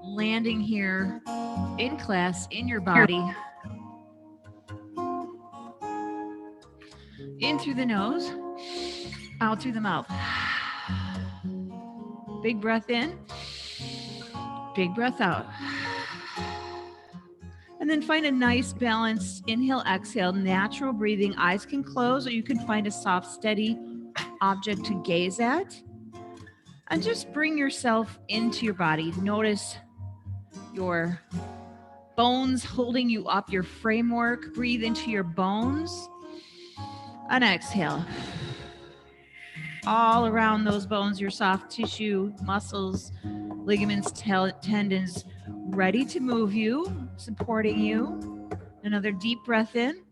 landing here in class, in your body. In through the nose, out through the mouth. Big breath in, big breath out. And then find a nice balanced inhale, exhale, natural breathing. Eyes can close, or you can find a soft, steady object to gaze at. And just bring yourself into your body. Notice your bones holding you up, your framework. Breathe into your bones. And exhale. All around those bones, your soft tissue, muscles, ligaments, tendons, ready to move you, supporting you. Another deep breath in.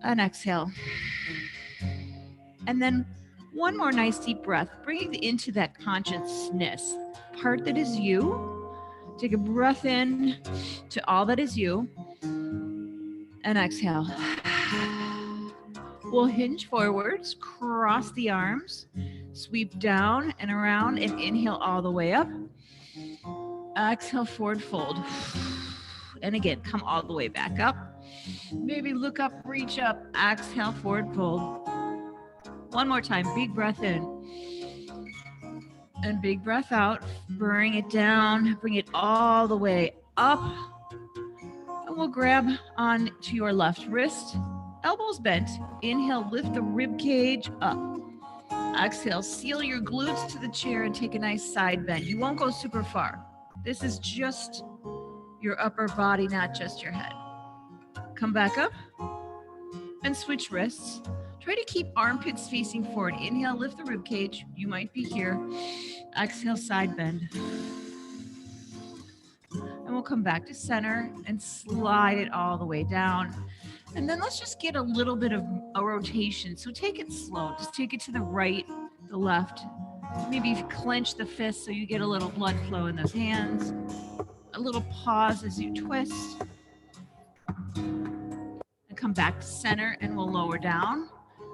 And exhale. And then one more nice deep breath, bringing into that consciousness part that is you. Take a breath in to all that is you. And exhale. We'll hinge forwards, cross the arms, sweep down and around, and inhale all the way up. Exhale, forward fold. And again, come all the way back up. Maybe look up, reach up. Exhale, forward fold. One more time, big breath in. And big breath out. Bring it down, bring it all the way up. And we'll grab on to your left wrist. Elbows bent. Inhale, lift the rib cage up. Exhale, seal your glutes to the chair and take a nice side bend. You won't go super far. This is just your upper body, not just your head. Come back up and switch wrists. Try to keep armpits facing forward. Inhale, lift the rib cage. You might be here. Exhale, side bend. And we'll come back to center and slide it all the way down. And then let's just get a little bit of a rotation. So take it slow. Just take it to the right, the left. Maybe clench the fists so you get a little blood flow in those hands. A little pause as you twist. And come back to center and we'll lower down.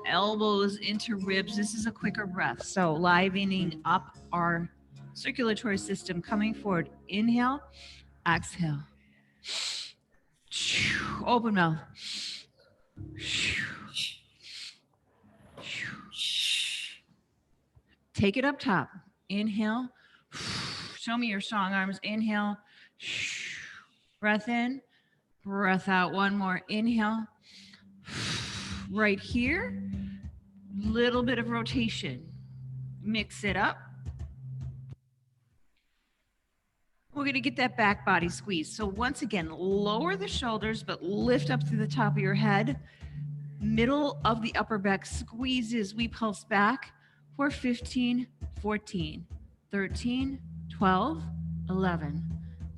Elbows into ribs. This is a quicker breath. So livening up our circulatory system, coming forward. Inhale, exhale. Open mouth. Take it up top. Inhale. Show me your strong arms. Inhale. Breath in. Breath out. One more. Inhale. Right here. Little bit of rotation. Mix it up. We're going to get that back body squeeze. So once again, lower the shoulders, but lift up through the top of your head. Middle of the upper back squeezes. We pulse back for 15, 14, 13, 12, 11,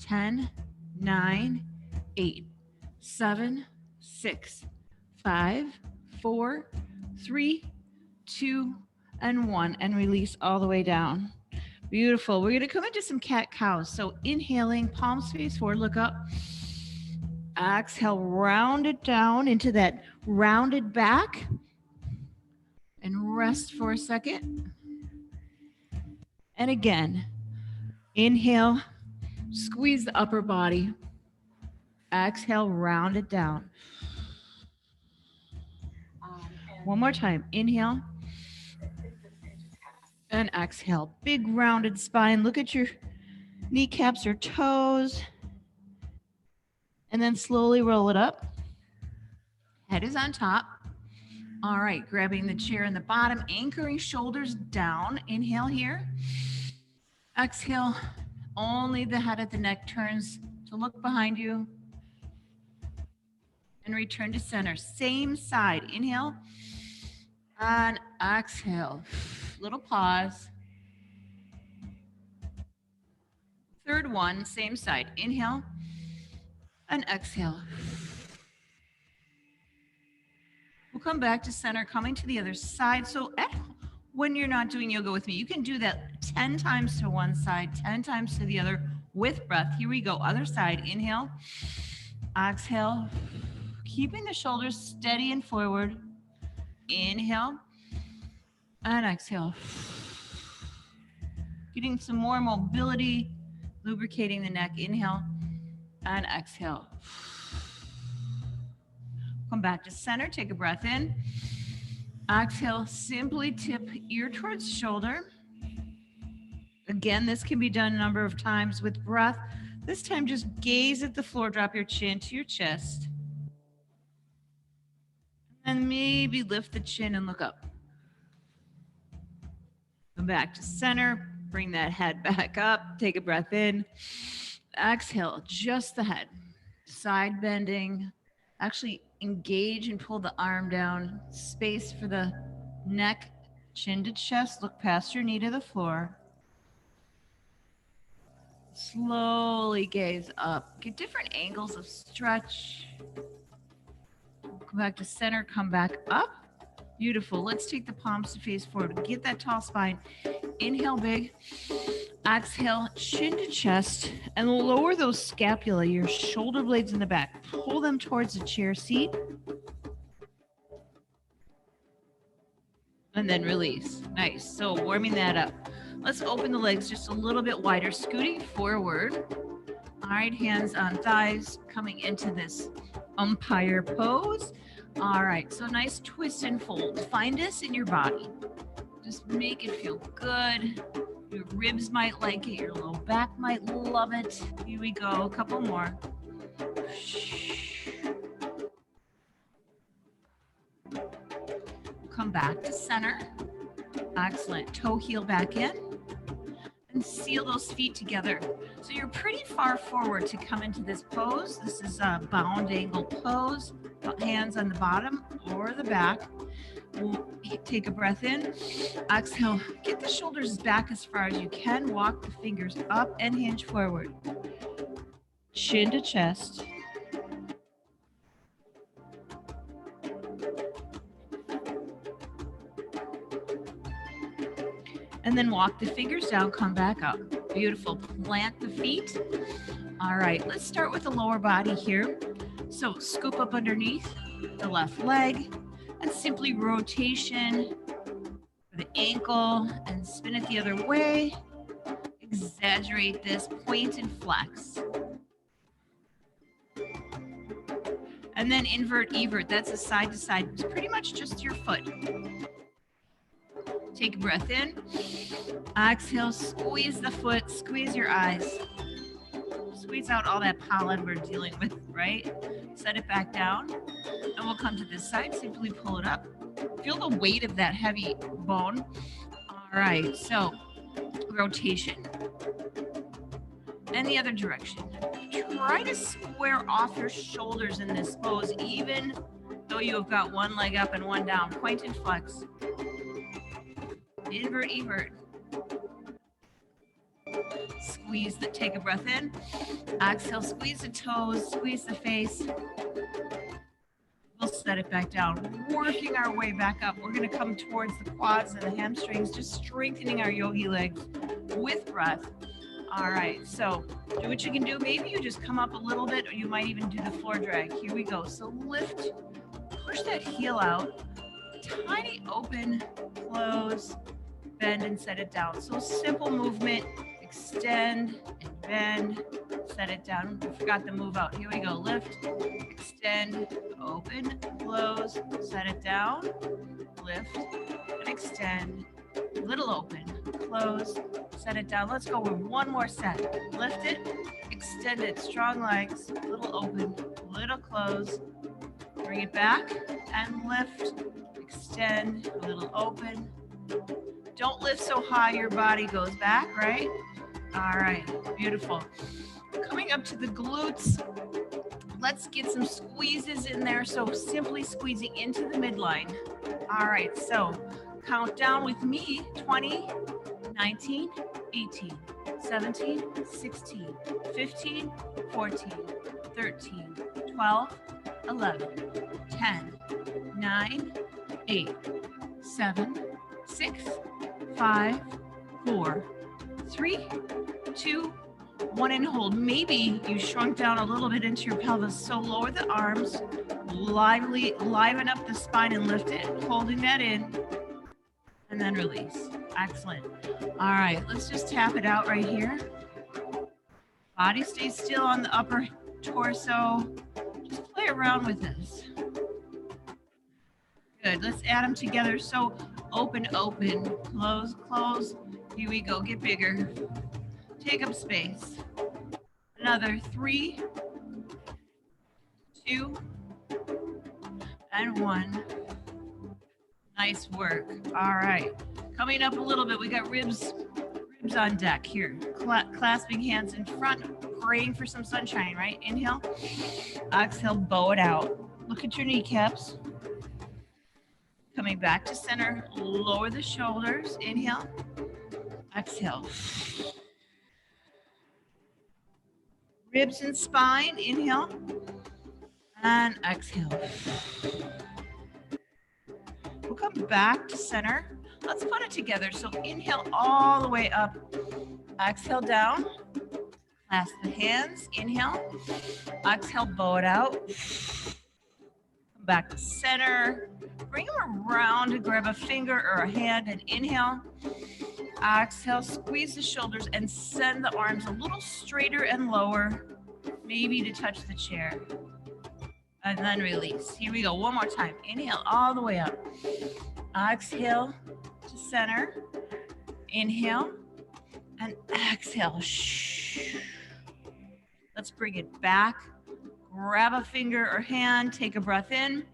10, 9, 8, 7, 6, 5, 4, 3, 2, and 1. And release all the way down. Beautiful. We're going to come into some cat-cows. So inhaling, palms face forward, look up. Exhale, round it down into that rounded back. And rest for a second. And again, inhale, squeeze the upper body. Exhale, round it down. One more time. Inhale. And exhale. Big rounded spine. Look at your kneecaps or toes. And then slowly roll it up. Head is on top. All right, grabbing the chair in the bottom, anchoring shoulders down. Inhale here. Exhale. Only the head at the neck turns to look behind you. And return to center. Same side. Inhale. And exhale. Little pause. Third one, same side. Inhale and exhale. We'll come back to center, coming to the other side. So when you're not doing yoga with me, you can do that 10 times to one side, 10 times to the other with breath. Here we go. Other side. Inhale, exhale. Keeping the shoulders steady and forward. Inhale and exhale. Getting some more mobility lubricating the neck. Inhale and exhale. Come back to center. Take a breath in. Exhale, simply tip ear towards shoulder. Again, this can be done a number of times with breath. This time, just gaze at the floor, drop your chin to your chest. And maybe lift the chin and look up. Come back to center, bring that head back up, take a breath in. Exhale, just the head. Side bending. Actually engage and pull the arm down. Space for the neck, chin to chest. Look past your knee to the floor. Slowly gaze up. Get different angles of stretch. Come back to center, come back up. Beautiful. Let's take the palms to face forward. Get that tall spine. Inhale big. Exhale, chin to chest, and lower those scapula, your shoulder blades in the back. Pull them towards the chair seat. And then release. Nice. So warming that up. Let's open the legs just a little bit wider, scooting forward. All right, hands on thighs, coming into this umpire pose. All right, so nice twist and fold. Find this in your body. Just make it feel good. Your ribs might like it. Your low back might love it. Here we go, a couple more. Come back to center. Excellent. Toe heel back in. And seal those feet together. So you're pretty far forward to come into this pose. This is a bound angle pose. Hands on the bottom or the back. We'll take a breath in. Exhale. Get the shoulders back as far as you can. Walk the fingers up and hinge forward. Chin to chest. And then walk the fingers down, come back up. Beautiful. Plant the feet. All right, let's start with the lower body here. So scoop up underneath the left leg and simply rotation for the ankle and spin it the other way. Exaggerate this, point and flex. And then invert, evert. That's a side to side. It's pretty much just your foot. Take a breath in. Exhale, squeeze the foot, squeeze your eyes. Squeeze out all that pollen we're dealing with, right? Set it back down. And we'll come to this side. Simply pull it up. Feel the weight of that heavy bone. All right, so rotation. And the other direction. Try to square off your shoulders in this pose, even though you have got one leg up and one down. Point and flex. Invert, evert. Squeeze the, take a breath in. Exhale, squeeze the toes, squeeze the face. We'll set it back down. Working our way back up. We're going to come towards the quads and the hamstrings, just strengthening our yogi legs with breath. All right, so do what you can do. Maybe you just come up a little bit, or you might even do the floor drag. Here we go. So lift, push that heel out. Tiny open, close, bend and set it down. So simple movement, extend and bend, set it down. I forgot the move out. Here we go. Lift, extend, open, close, set it down, lift and extend, little open, close, set it down. Let's go with one more set. Lift it, extend it, strong legs, little open, little close, bring it back and lift, extend, a little open. Don't lift so high your body goes back, right? All right, beautiful. Coming up to the glutes, let's get some squeezes in there. So simply squeezing into the midline. All right, so count down with me. 20, 19, 18, 17, 16, 15, 14, 13, 12, 11, 10, 9, 8, 7, 6, 5, 4, 3, 2, 1, and hold. Maybe you shrunk down a little bit into your pelvis, so lower the arms, liven up the spine and lift it, holding that in, and then release. Excellent. All right, let's just tap it out right here. Body stays still on the upper torso. Just play around with this. Good. Let's add them together. So open, open, close, close. Here we go. Get bigger. Take up space. Another 3, 2, and 1. Nice work. All right. Coming up a little bit, we got ribs on deck here. Clasping hands in front, praying for some sunshine, right? Inhale. Exhale, bow it out. Look at your kneecaps. Coming back to center, lower the shoulders. Inhale. Exhale. Ribs and spine. Inhale. And exhale. We'll come back to center. Let's put it together. So inhale all the way up. Exhale down. Clasp the hands. Inhale. Exhale, bow it out. Come back to center. Bring them around to grab a finger or a hand and inhale. Exhale, squeeze the shoulders and send the arms a little straighter and lower, maybe to touch the chair. And then release. Here we go. One more time. Inhale all the way up. Exhale to center. Inhale and exhale. Let's bring it back. Grab a finger or hand. Take a breath in.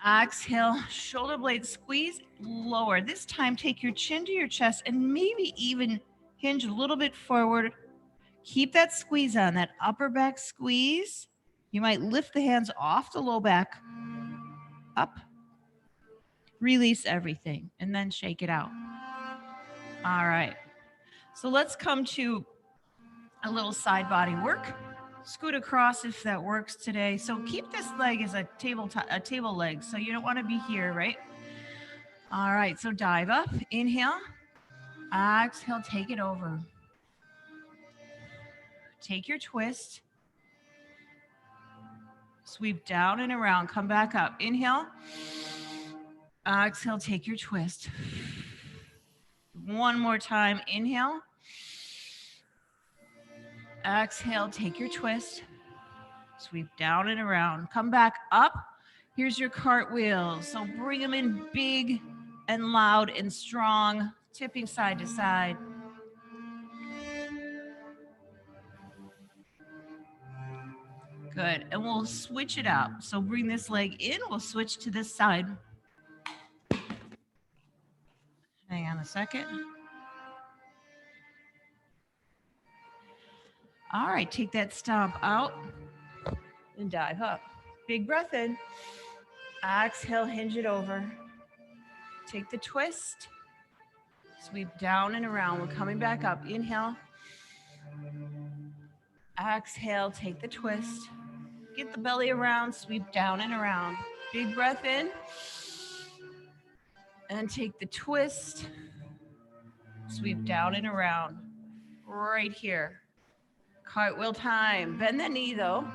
Exhale. Shoulder blades squeeze. Lower. This time, take your chin to your chest and maybe even hinge a little bit forward. Keep that squeeze on, that upper back squeeze. You might lift the hands off the low back, up, release everything, and then shake it out. All right. So let's come to a little side body work. Scoot across if that works today. So keep this leg as a table leg. So you don't want to be here, right? All right. So dive up. Inhale. Exhale. Take it over. Take your twist. Sweep down and around. Come back up. Inhale. Exhale. Take your twist. One more time. Inhale. Exhale. Take your twist. Sweep down and around. Come back up. Here's your cartwheel. So bring them in big and loud and strong, tipping side to side. Good. And we'll switch it out. So bring this leg in. We'll switch to this side. Hang on a second. All right. Take that stomp out and dive up. Big breath in. Exhale, hinge it over. Take the twist. Sweep down and around. We're coming back up. Inhale. Exhale, take the twist. Get the belly around, sweep down and around. Big breath in. And take the twist. Sweep down and around. Right here. Cartwheel time. Bend the knee though.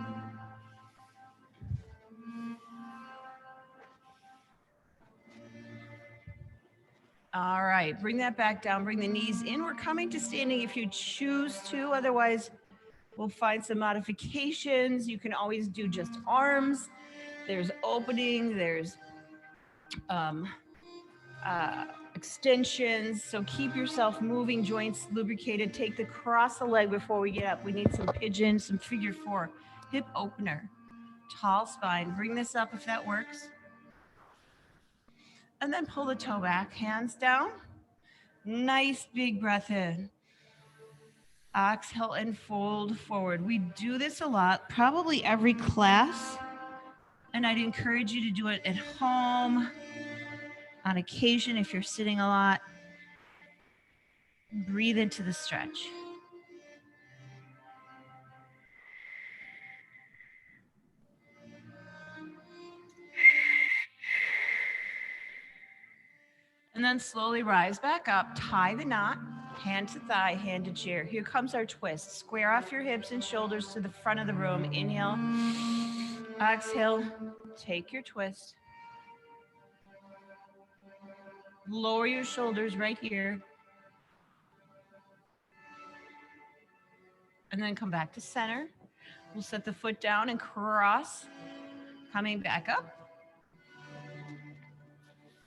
All right, bring that back down. Bring the knees in. We're coming to standing if you choose to. Otherwise, we'll find some modifications. You can always do just arms. There's opening. There's extensions. So keep yourself moving, joints lubricated. Take the cross the leg before we get up. We need some pigeon, some figure 4, hip opener, tall spine. Bring this up if that works. And then pull the toe back, hands down. Nice big breath in. Exhale and fold forward. We do this a lot, probably every class. And I'd encourage you to do it at home, on occasion if you're sitting a lot. Breathe into the stretch. And then slowly rise back up, tie the knot, hand to thigh, hand to chair. Here comes our twist. Square off your hips and shoulders to the front of the room. Inhale, exhale, take your twist. Lower your shoulders right here. and then come back to center. We'll set the foot down and cross, coming back up.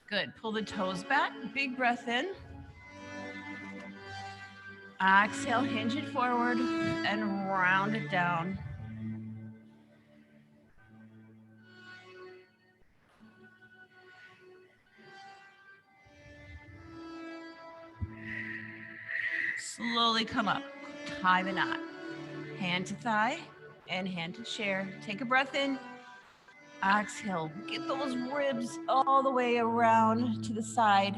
Good. Pull the toes back. Big breath in. Exhale, hinge it forward and round it down. Slowly come up. Tie the knot. Hand to thigh and hand to chair. Take a breath in. Exhale. Get those ribs all the way around to the side.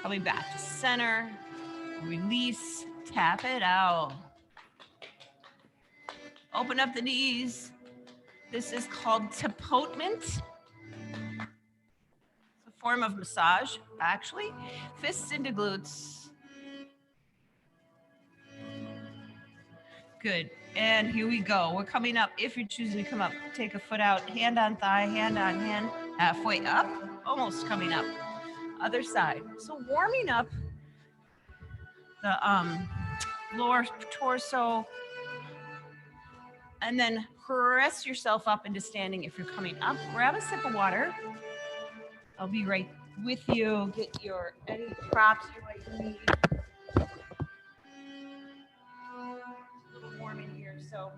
Coming back to center. Release. Tap it out. Open up the knees. This is called tapotment. It's a form of massage, actually. Fists into glutes. Good. And here we go. We're coming up. If you're choosing to come up, take a foot out, hand on thigh, hand on hand, halfway up, almost coming up. Other side. So warming up the lower torso, and then press yourself up into standing. If you're coming up, grab a sip of water. I'll be right with you. Get your any props you might need. It's a little warm in here, so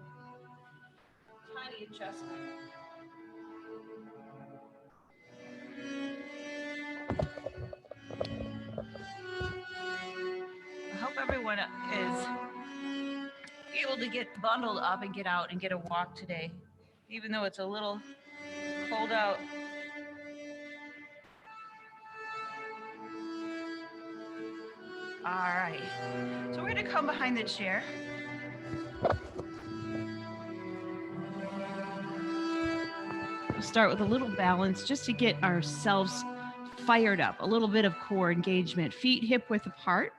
tiny adjustment. I hope everyone is able to get bundled up and get out and get a walk today, even though it's a little cold out. All right, so we're gonna come behind the chair. We'll start with a little balance just to get ourselves fired up, a little bit of core engagement, feet hip width apart.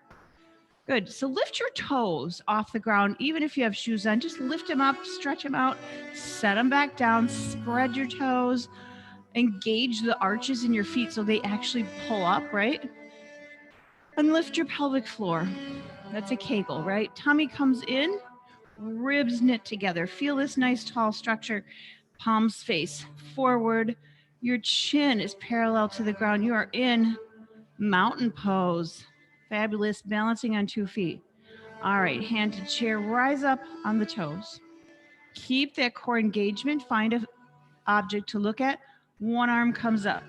Good. So lift your toes off the ground, even if you have shoes on. Just lift them up, stretch them out, set them back down, spread your toes, engage the arches in your feet so they actually pull up, right? And lift your pelvic floor. That's a Kegel, right? Tummy comes in, ribs knit together. Feel this nice tall structure. Palms face forward. Your chin is parallel to the ground. You are in mountain pose. Fabulous, balancing on 2 feet. All right, hand to chair, rise up on the toes. Keep that core engagement, find an object to look at. One arm comes up.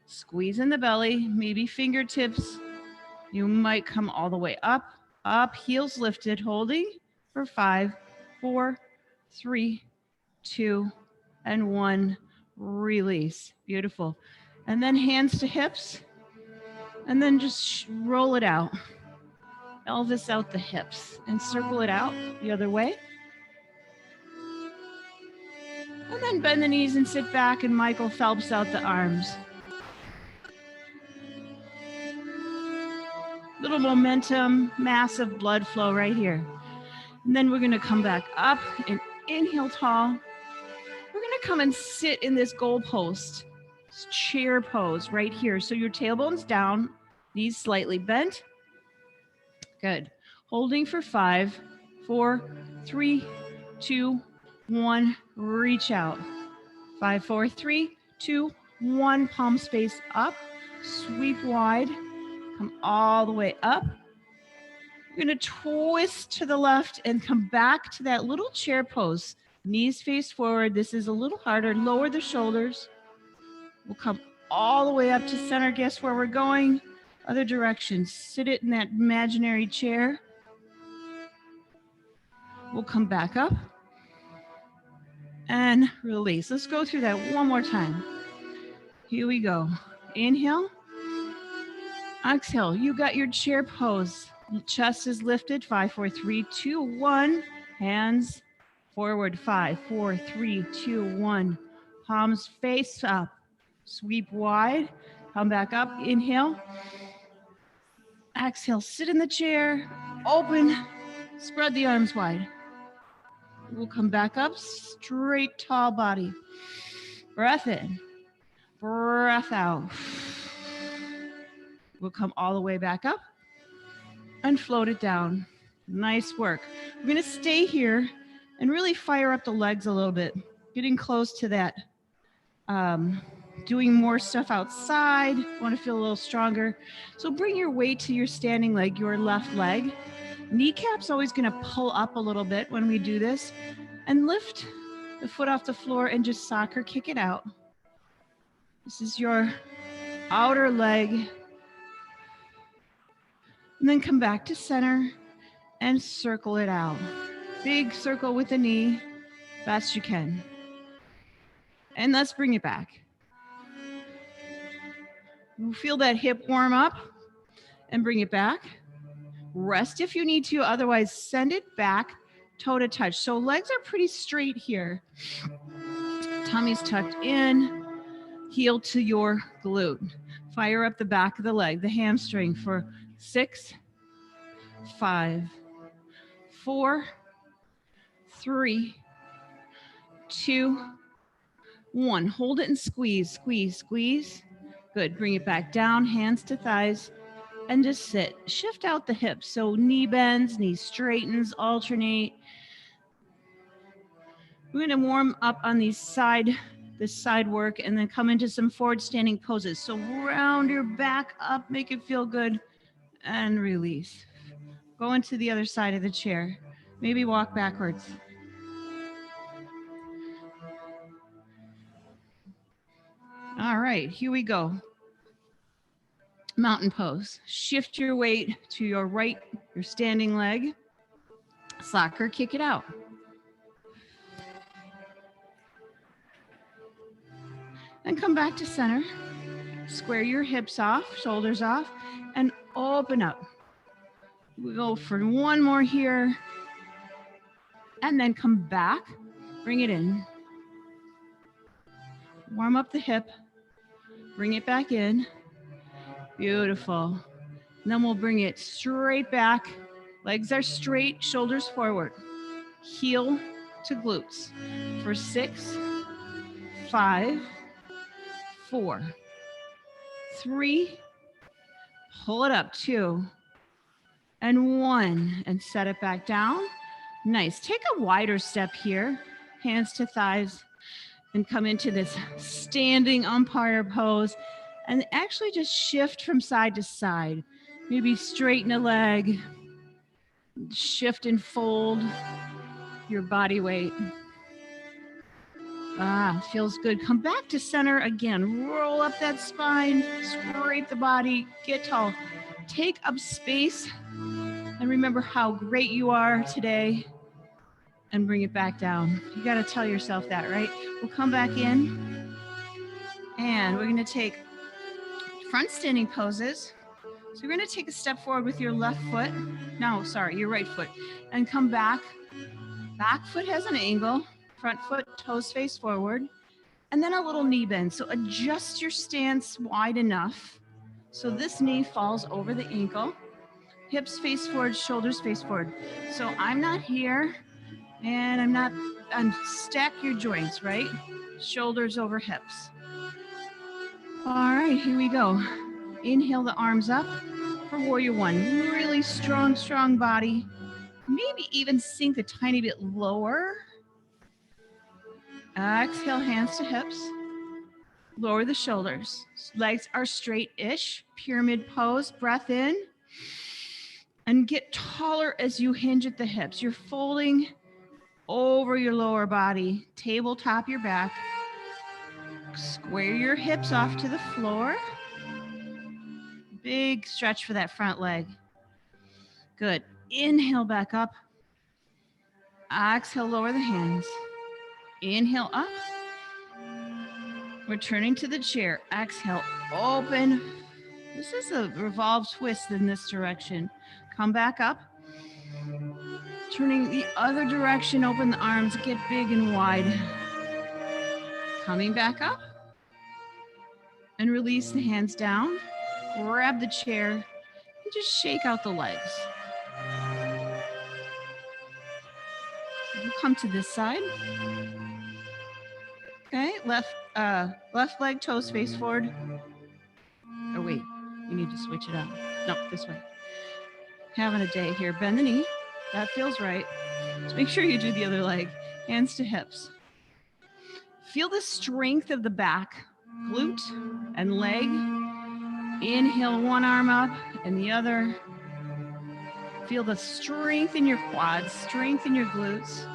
Squeeze in the belly, maybe fingertips. You might come all the way up, heels lifted, holding for 5, 4, 3, 2, and 1. Release. Beautiful. And then hands to hips. And then just roll it out. Elvis out the hips and circle it out the other way. And then bend the knees and sit back and Michael Phelps out the arms. Little momentum, massive blood flow right here. And then we're going to come back up and inhale tall. We're going to come and sit in this goal post, this chair pose right here. So your tailbone's down, knees slightly bent. Good. Holding for 5, 4, 3, 2, 1. Reach out. 5, 4, 3, 2, 1. Palm space up. Sweep wide. Come all the way up. You're going to twist to the left and come back to that little chair pose. Knees face forward. This is a little harder. Lower the shoulders. We'll come all the way up to center. Guess where we're going? Other direction. Sit it in that imaginary chair. We'll come back up and release. Let's go through that one more time. Here we go. Inhale. Exhale. You got your chair pose. Chest is lifted. 5, 4, 3, 2, 1. Hands forward. 5, 4, 3, 2, 1. Palms face up. Sweep wide. Come back up. Inhale. Exhale, sit in the chair, open, spread the arms wide. We'll come back up, straight, tall body. Breath in, breath out. We'll come all the way back up. and float it down. Nice work. We're going to stay here and really fire up the legs a little bit, getting close to that. Doing more stuff outside, want to feel a little stronger. So bring your weight to your standing leg, your left leg. Kneecap's always going to pull up a little bit when we do this, and lift the foot off the floor and just soccer kick it out. This is your outer leg. And then come back to center and circle it out. Big circle with the knee, best you can. And let's bring it back. Feel that hip warm up and bring it back. Rest if you need to, otherwise send it back, toe to touch. So legs are pretty straight here. Tummy's tucked in, heel to your glute. Fire up the back of the leg, the hamstring for 6, 5, 4, 3, 2, 1. Hold it and squeeze, squeeze, squeeze. Good. Bring it back down, hands to thighs, and just sit. Shift out the hips. So knee bends, knee straightens, alternate. We're going to warm up on this side work, and then come into some forward standing poses. So round your back up, make it feel good, and release. Go into the other side of the chair. Maybe walk backwards. All right, here we go. Mountain pose. Shift your weight to your right, your standing leg. Soccer, kick it out. Then come back to center. Square your hips off, shoulders off, and open up. We go for one more here. And then come back, bring it in. Warm up the hip, bring it back in. Beautiful. And then we'll bring it straight back. Legs are straight, shoulders forward. Heel to glutes for 6, 5, 4, 3, pull it up, 2, and 1, and set it back down. Nice. Take a wider step here, hands to thighs, and come into this standing umpire pose, and actually just shift from side to side. Maybe straighten a leg, shift and fold your body weight. Feels good. Come back to center again. Roll up that spine, scrape the body, get tall. Take up space and remember how great you are today, and bring it back down. You got to tell yourself that, right? We'll come back in, and we're going to take front standing poses. So you're going to take a step forward with your left foot. No, sorry, your right foot. And come back. Back foot has an angle. Front foot, toes face forward. And then a little knee bend. So adjust your stance wide enough so this knee falls over the ankle. Hips face forward, shoulders face forward. So I'm not here, and I'm stack your joints, right? Shoulders over hips. All right, here we go. Inhale the arms up for warrior one. Really strong, strong body. Maybe even sink a tiny bit lower. Exhale, hands to hips. Lower the shoulders. Legs are straight-ish. Pyramid pose, breath in. And get taller as you hinge at the hips. You're folding over your lower body. Tabletop your back. Square your hips off to the floor. Big stretch for that front leg. Good. Inhale back up. Exhale, lower the hands. Inhale up. Returning to the chair. Exhale, open. This is a revolve twist in this direction. Come back up. Turning the other direction, open the arms, get big and wide. Coming back up. And release the hands down. Grab the chair and just shake out the legs. We'll come to this side. Okay, left leg, toes face forward. Oh wait, you need to switch it up. No, this way. having a day here. Bend the knee. That feels right. Just make sure you do the other leg. Hands to hips. Feel the strength of the back, glute and leg. Inhale, one arm up and the other. Feel the strength in your quads, strength in your glutes.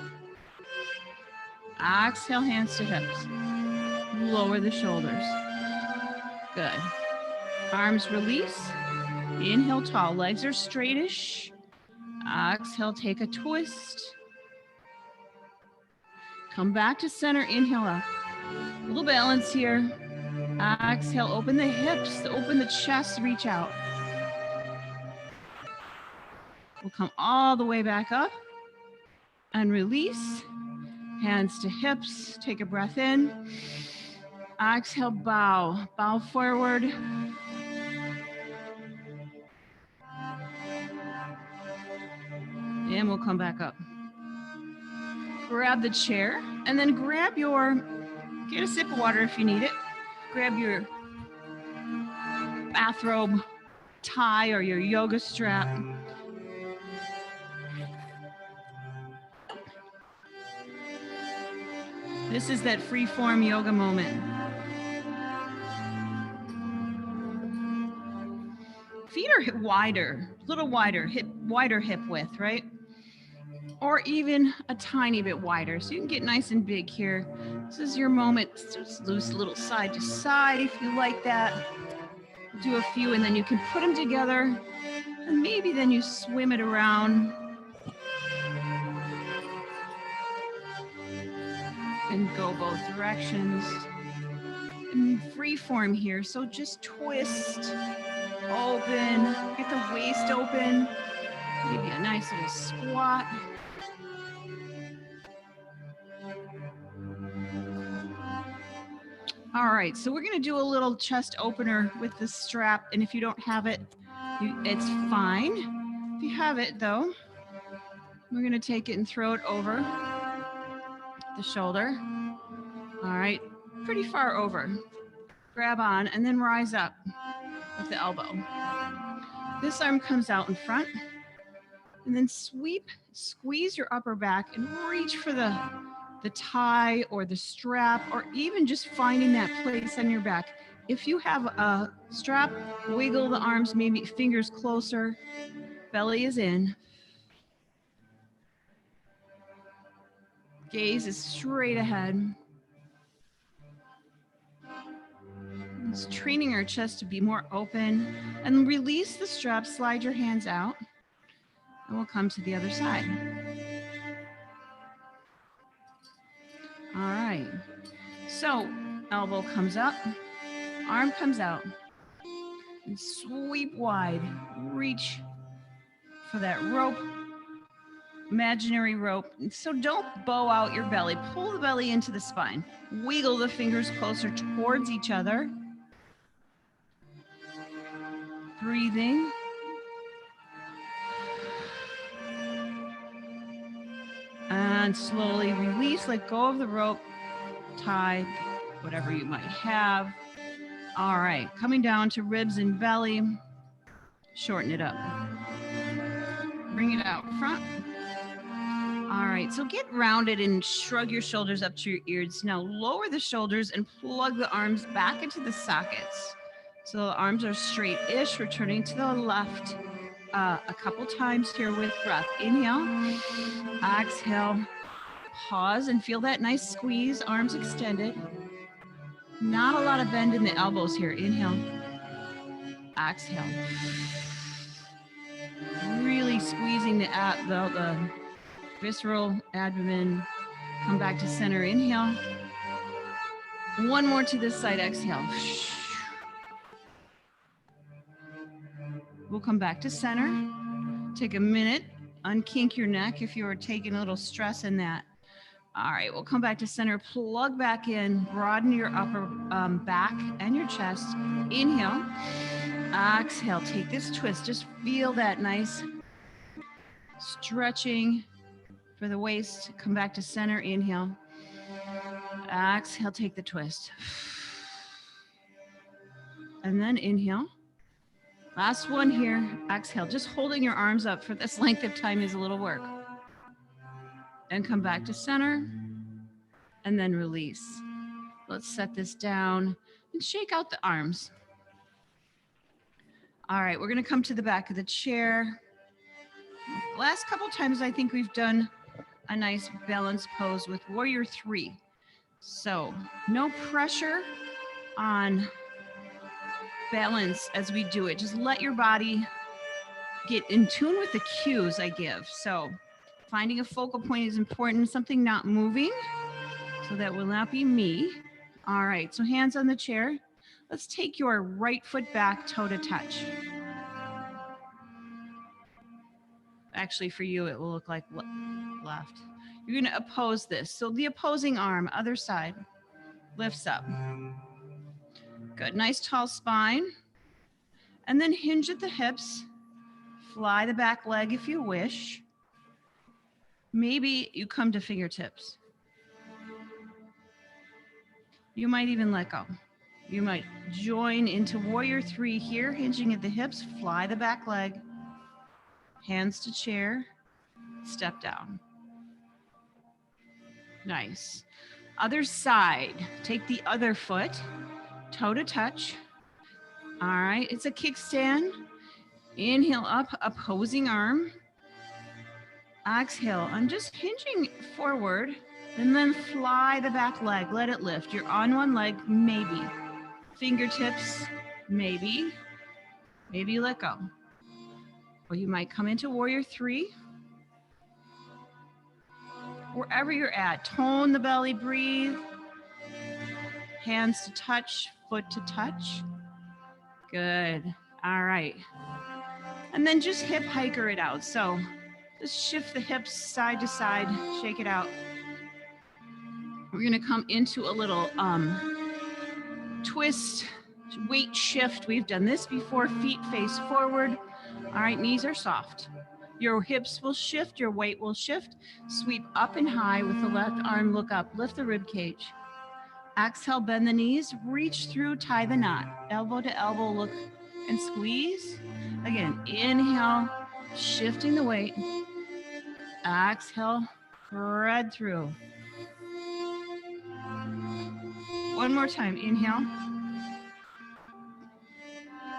Exhale, hands to hips. Lower the shoulders. Good. Arms release. Inhale, tall. Legs are straightish. Exhale, take a twist. Come back to center. Inhale up. A little balance here. Exhale, open the hips, open the chest, reach out. We'll come all the way back up and release. Hands to hips. Take a breath in. Exhale, bow. Bow forward. And we'll come back up. Grab the chair and then get a sip of water if you need it. Grab your bathrobe tie or your yoga strap. This is that free form yoga moment. Feet are wider, a little wider, wider hip width, right? Or even a tiny bit wider. So you can get nice and big here. This is your moment. Just loose a little side to side if you like that. Do a few and then you can put them together. And maybe then you swim it around. And go both directions. And free form here. So just twist, open, get the waist open. Maybe a nice little squat. All right, so we're gonna do a little chest opener with the strap, and if you don't have it, it's fine. If you have it though, we're gonna take it and throw it over the shoulder. All right, pretty far over. Grab on and then rise up with the elbow. This arm comes out in front, and then squeeze your upper back and reach for the tie or the strap, or even just finding that place on your back. If you have a strap, wiggle the arms, maybe fingers closer. Belly is in. Gaze is straight ahead. It's training our chest to be more open. And release the strap, slide your hands out, and we'll come to the other side. All right, so elbow comes up, arm comes out, and sweep wide. Reach for that rope, imaginary rope. So don't bow out your belly. Pull the belly into the spine. Wiggle the fingers closer towards each other. Breathing. And slowly release, let go of the rope, tie, whatever you might have. All right, coming down to ribs and belly. Shorten it up. Bring it out front. All right, so get rounded and shrug your shoulders up to your ears. Now lower the shoulders and plug the arms back into the sockets. So the arms are straight-ish, returning to the left. A couple times here with breath. Inhale, exhale, pause and feel that nice squeeze, arms extended. Not a lot of bend in the elbows here. Inhale, exhale. Really squeezing the visceral abdomen. Come back to center. Inhale. One more to this side. Exhale. We'll come back to center. Take a minute. Unkink your neck if you are taking a little stress in that. All right, we'll come back to center. Plug back in. Broaden your upper back and your chest. Inhale. Exhale. Take this twist. Just feel that nice stretching for the waist. Come back to center. Inhale. Exhale. Take the twist. And then inhale. Last one here. Exhale. Just holding your arms up for this length of time is a little work. And come back to center. And then release. Let's set this down and shake out the arms. All right, we're going to come to the back of the chair. Last couple times, I think we've done a nice balance pose with Warrior 3. So no pressure on balance as we do it. Just let your body get in tune with the cues I give. So finding a focal point is important, something not moving. So that will not be me. All right, so hands on the chair. Let's take your right foot back, toe to touch. Actually, for you, it will look like left. You're going to oppose this. So the opposing arm, other side, lifts up. Good, nice tall spine. And then hinge at the hips. Fly the back leg if you wish. Maybe you come to fingertips. You might even let go. You might join into Warrior 3 here, hinging at the hips, fly the back leg, hands to chair, step down. Nice. Other side, take the other foot, toe to touch. All right, it's a kickstand. Inhale up, opposing arm. Exhale, I'm just hinging forward, and then fly the back leg, let it lift. You're on one leg, maybe. Fingertips, maybe. Maybe you let go. Or you might come into Warrior 3. Wherever you're at, tone the belly, breathe. Hands to touch, foot to touch. Good. All right. And then just hip hiker it out. So just shift the hips side to side, shake it out. We're going to come into a little twist, weight shift. We've done this before. Feet face forward. All right, knees are soft. Your hips will shift, your weight will shift. Sweep up and high with the left arm, look up, lift the rib cage. Exhale, bend the knees, reach through, tie the knot. Elbow to elbow, look and squeeze. Again, inhale, shifting the weight. Exhale, thread through. One more time, inhale.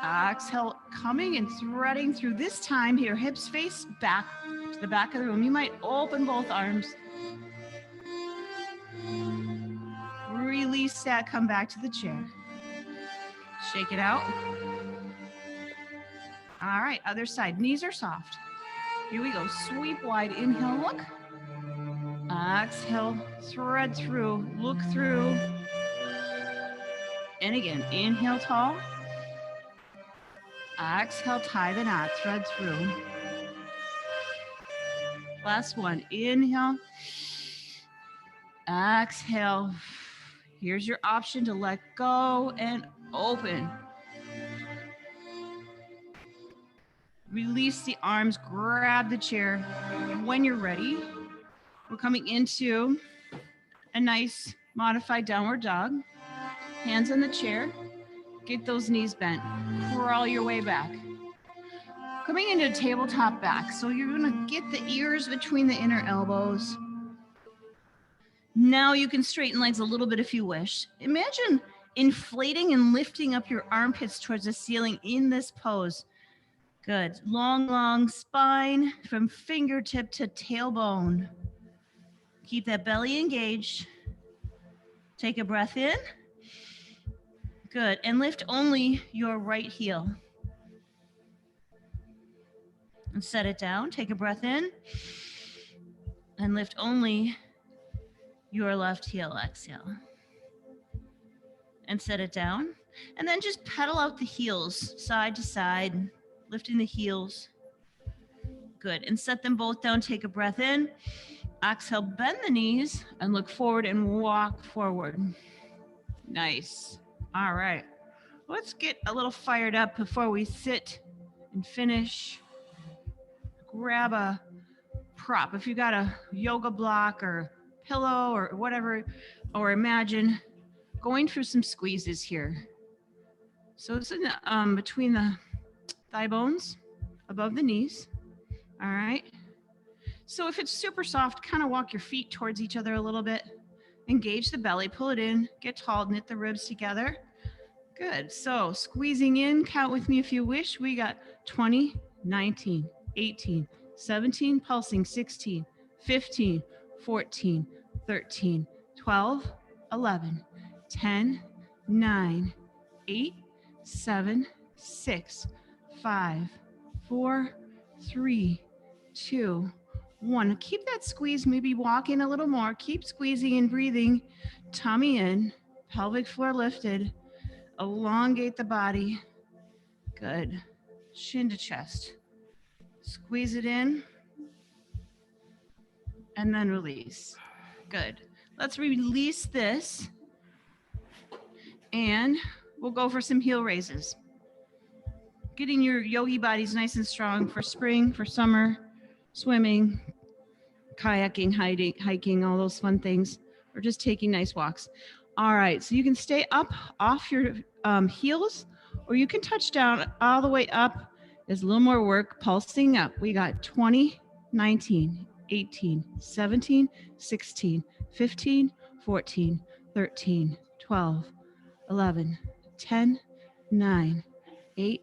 Exhale, coming and threading through. This time here, hips face back to the back of the room. You might open both arms. Release that, come back to the chair. Shake it out. All right, other side, knees are soft. Here we go, sweep wide, inhale, look. Exhale, thread through, look through. And again, inhale tall. Exhale, tie the knot, thread through. Last one, inhale. Exhale. Here's your option to let go and open. Release the arms, grab the chair. When you're ready, we're coming into a nice modified downward dog. Hands on the chair. Get those knees bent. Crawl your way back. Coming into tabletop back. So you're going to get the ears between the inner elbows. Now you can straighten legs a little bit if you wish. Imagine inflating and lifting up your armpits towards the ceiling in this pose. Good. Long, long spine from fingertip to tailbone. Keep that belly engaged. Take a breath in. Good. And lift only your right heel. And set it down. Take a breath in. And lift only your left heel. Exhale. And set it down. And then just pedal out the heels side to side, lifting the heels. Good. And set them both down. Take a breath in. Exhale, bend the knees and look forward and walk forward. Nice. All right. Let's get a little fired up before we sit and finish. Grab a prop. If you got a yoga block or pillow or whatever, or imagine going through some squeezes here. So it's in the, between the thigh bones above the knees. All right. So if it's super soft, kind of walk your feet towards each other a little bit. Engage the belly, pull it in, get tall, knit the ribs together. Good. So squeezing in, count with me if you wish. We got 20, 19, 18, 17, pulsing 16, 15, 14, 13, 12, 11, 10, 9, 8, 7, 6, 5, 4, 3, 2, 1. Keep that squeeze, maybe walk in a little more. Keep squeezing and breathing. Tummy in, pelvic floor lifted. Elongate the body. Good. Shin to chest. Squeeze it in. And then release. Good. Let's release this. And we'll go for some heel raises. Getting your yogi bodies nice and strong for spring, for summer, swimming, kayaking, hiking, all those fun things, or just taking nice walks. All right, so you can stay up off your heels, or you can touch down all the way up. There's a little more work, pulsing up. We got 20, 19, 18, 17, 16, 15, 14, 13, 12, 11, 10, 9, 8,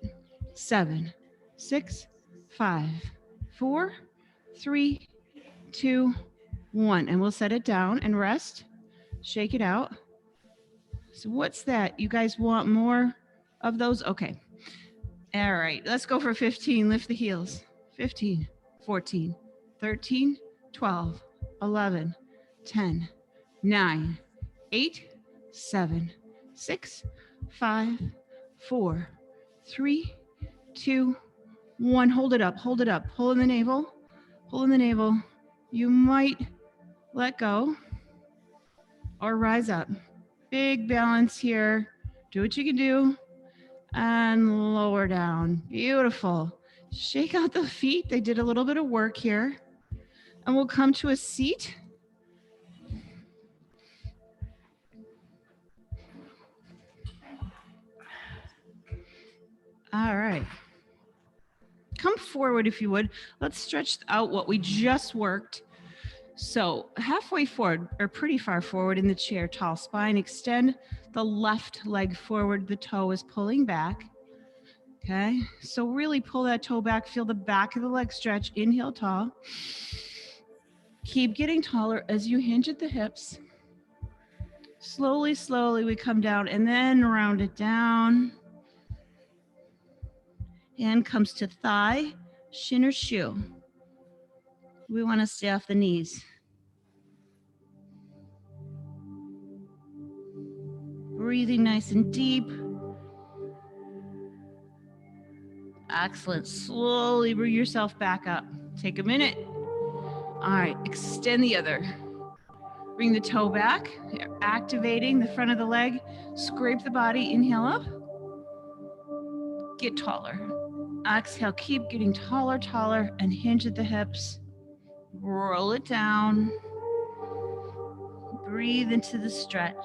7, 6, 5, 4, 3, 2, 1. And we'll set it down and rest. Shake it out. So what's that? You guys want more of those? Okay. All right. Let's go for 15. Lift the heels. 15, 14, 13, 12, 11, 10, 9, 8, 7, 6, 5, 4, 3, 2, 1. Hold it up. Hold it up. Pull in the navel. Pull in the navel. You might let go or rise up. Big balance here. Do what you can do. And lower down. Beautiful. Shake out the feet. They did a little bit of work here. And we'll come to a seat. All right. Come forward if you would. Let's stretch out what we just worked. So halfway forward, or pretty far forward in the chair, tall spine. Extend the left leg forward. The toe is pulling back. Okay, so really pull that toe back. Feel the back of the leg stretch. Inhale, tall. Keep getting taller as you hinge at the hips. Slowly, slowly we come down and then round it down. Hand comes to thigh, shin or shoe. We want to stay off the knees. Breathing nice and deep. Excellent. Slowly bring yourself back up. Take a minute. All right, extend the other. Bring the toe back. You're activating the front of the leg. Scrape the body. Inhale up. Get taller. Exhale, keep getting taller, taller, and hinge at the hips. Roll it down. Breathe into the stretch.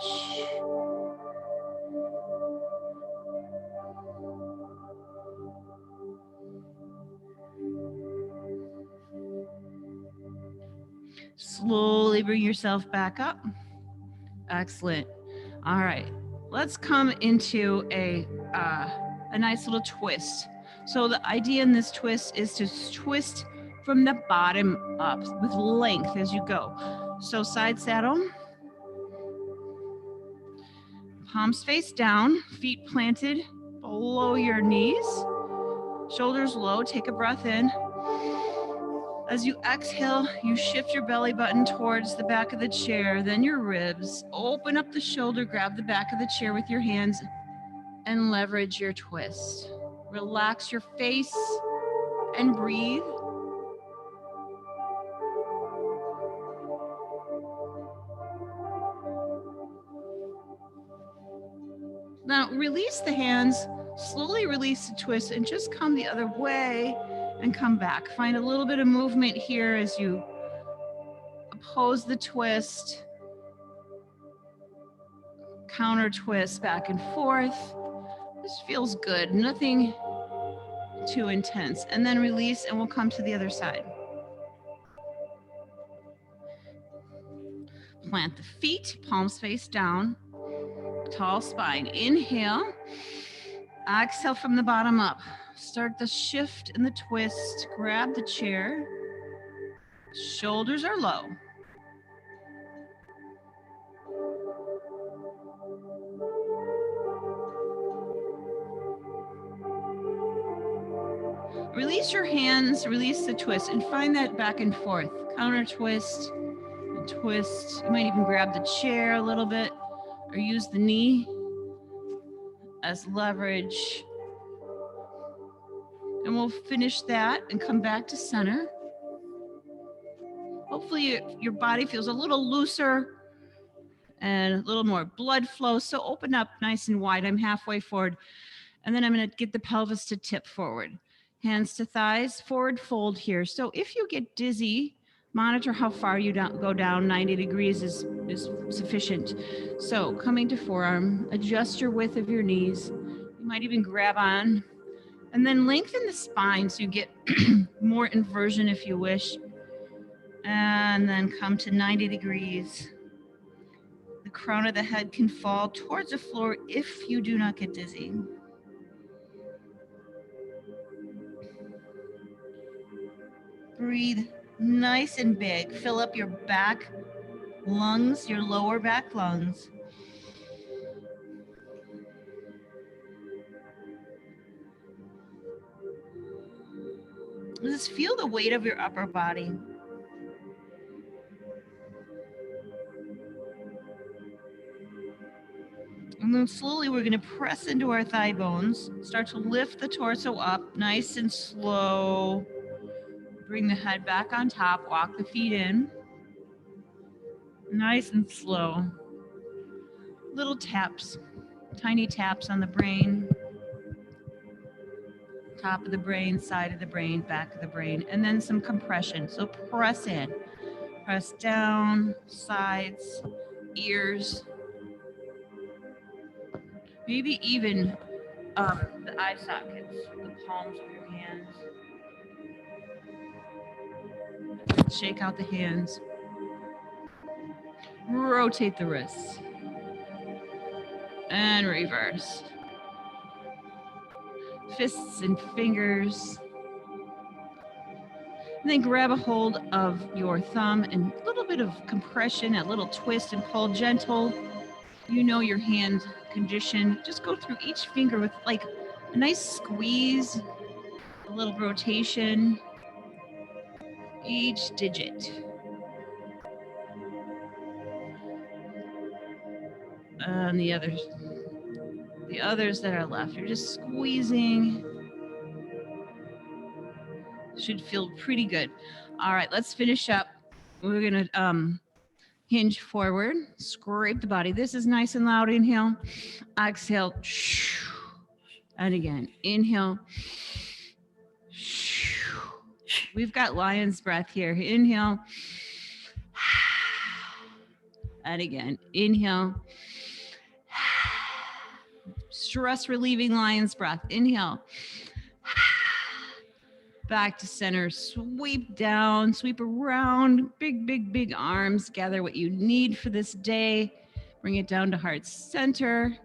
Slowly bring yourself back up. Excellent. All right, let's come into a nice little twist. So the idea in this twist is to twist from the bottom up with length as you go. So side saddle, palms face down, feet planted below your knees, shoulders low. Take a breath in. As you exhale, you shift your belly button towards the back of the chair, then your ribs. Open up the shoulder, grab the back of the chair with your hands, and leverage your twist. Relax your face and breathe. Now release the hands, slowly release the twist, and just come the other way and come back. Find a little bit of movement here as you oppose the twist. Counter twist back and forth. This feels good. Nothing too intense. And then release, and we'll come to the other side. Plant the feet, palms face down, tall spine. Inhale, exhale from the bottom up. Start the shift and the twist. Grab the chair. Shoulders are low. Release your hands, release the twist, and find that back and forth. Counter twist, and twist. You might even grab the chair a little bit or use the knee as leverage. And we'll finish that and come back to center. Hopefully your body feels a little looser and a little more blood flow. So open up nice and wide. I'm halfway forward. And then I'm going to get the pelvis to tip forward. Hands to thighs, forward fold here. So if you get dizzy, monitor how far you go down. 90 degrees is sufficient. So coming to forearm, adjust your width of your knees. You might even grab on. And then lengthen the spine so you get more inversion if you wish. And then come to 90 degrees. The crown of the head can fall towards the floor if you do not get dizzy. Breathe nice and big. Fill up your back lungs, your lower back lungs. Just feel the weight of your upper body. And then slowly we're going to press into our thigh bones. Start to lift the torso up, nice and slow. Bring the head back on top, walk the feet in. Nice and slow. Little taps, tiny taps on the brain. Top of the brain, side of the brain, back of the brain, and then some compression. So press in, press down, sides, ears. Maybe even the eye sockets, the palms of your hands. Shake out the hands. Rotate the wrists. And reverse. Fists and fingers. And then grab a hold of your thumb and a little bit of compression, a little twist and pull, gentle. You know your hand condition. Just go through each finger with like a nice squeeze, a little rotation, each digit. And the others that are left, you're just squeezing. Should feel pretty good. All right, let's finish up. We're gonna hinge forward, scrape the body. This is nice and loud. Inhale, exhale, and again, inhale. We've got lion's breath here. Inhale, and again, inhale. Stress relieving lion's breath. Inhale. Back to center. Sweep down, sweep around. Big, big, big arms. Gather what you need for this day. Bring it down to heart center.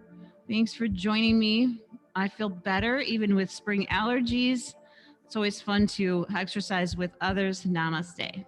Thanks for joining me. I feel better even with spring allergies. It's always fun to exercise with others. Namaste.